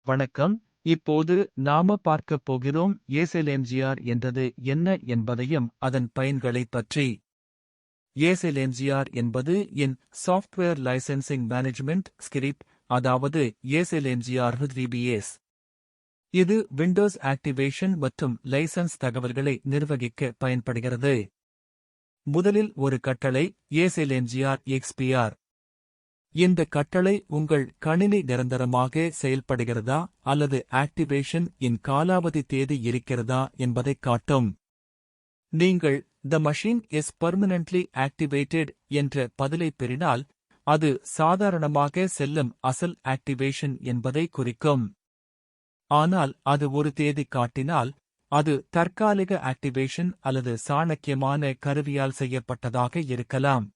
வணக்கம். இப்போது நாம பார்க்கப் போகிறோம் ஏசெல்எம்ஜிஆர் என்றது என்ன என்பதையும் அதன் பயன்களைப் பற்றி. ஏசெல்எம்ஜிஆர் என்பது இன் சாஃப்ட்வேர் லைசென்சிங் மேனேஜ்மெண்ட் ஸ்கிரிப்ட், அதாவது ஏசெல்எம்ஜிஆர் 3BS. இது விண்டோஸ் ஆக்டிவேஷன் மற்றும் லைசன்ஸ் தகவல்களை நிர்வகிக்க பயன்படுகிறது. முதலில் ஒரு கட்டளை ஏசெல்எம்ஜிஆர் XPR. இந்த கட்டளை உங்கள் கணினி நிரந்தரமாக செயல்படுகிறதா அல்லது ஆக்டிவேஷன் இன் காலாவதி தேதி இருக்கிறதா என்பதைக் காட்டும். நீங்கள் "The machine is permanently activated" என்ற பதிலைப் பெறினால், அது சாதாரணமாக செல்லும் அசல் ஆக்டிவேஷன் என்பதை குறிக்கும். ஆனால் அது ஒரு தேதி காட்டினால், அது தற்காலிக ஆக்டிவேஷன் அல்லது சாணக்கியமான கருவியால் செய்யப்பட்டதாக இருக்கலாம்.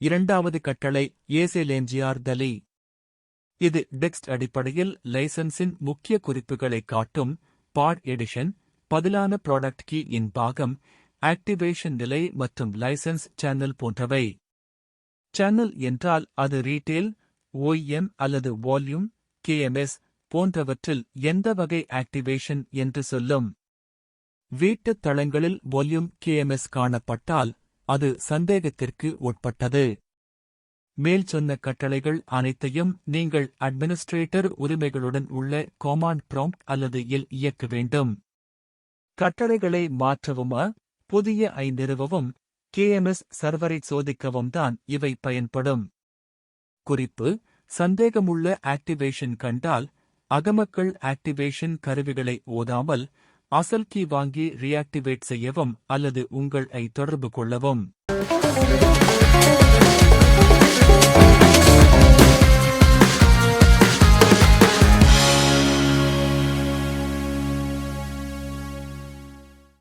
இரண்டாவது கட்டளை ஏசெல்எம்ஜிஆர் DELETE. இது டெக்ஸ்ட் அடிப்படையில் லைசன்ஸின் முக்கிய குறிப்புகளைக் காட்டும். பாட் எடிஷன், பதிலான ப்ராடக்ட் கீ இன் பாகம், ஆக்டிவேஷன் நிலை மற்றும் லைசன்ஸ் சேனல் போன்றவை. சேனல் என்றால் அது ரீட்டெயில், OEM அல்லது வால்யூம், KMS போன்றவற்றில் எந்த வகை ஆக்டிவேஷன் என்று சொல்லும். வீட்டுத் தளங்களில் வால்யூம் KMS காணப்பட்டால் அது சந்தேகத்திற்கு உட்பட்டது. மேல் சொன்ன கட்டளைகள் அனைத்தையும் நீங்கள் அட்மினிஸ்ட்ரேட்டர் உரிமைகளுடன் உள்ள கமாண்ட் ப்ராம்ப்ட் அல்லது இல் இயக்க வேண்டும். கட்டளைகளை மாற்றவுமா, புதிய நிறுவவும், KMS சர்வரை சோதிக்கவும் தான் இவை பயன்படும். குறிப்பு: சந்தேகமுள்ள ஆக்டிவேஷன் கண்டால், அகமக்கள் ஆக்டிவேஷன் கருவிகளை ஓதாமல் அசல் கீ வாங்கி ரீஆக்டிவேட் செய்யவும் அல்லது உங்கள் தொடர்பு கொள்ளவும்.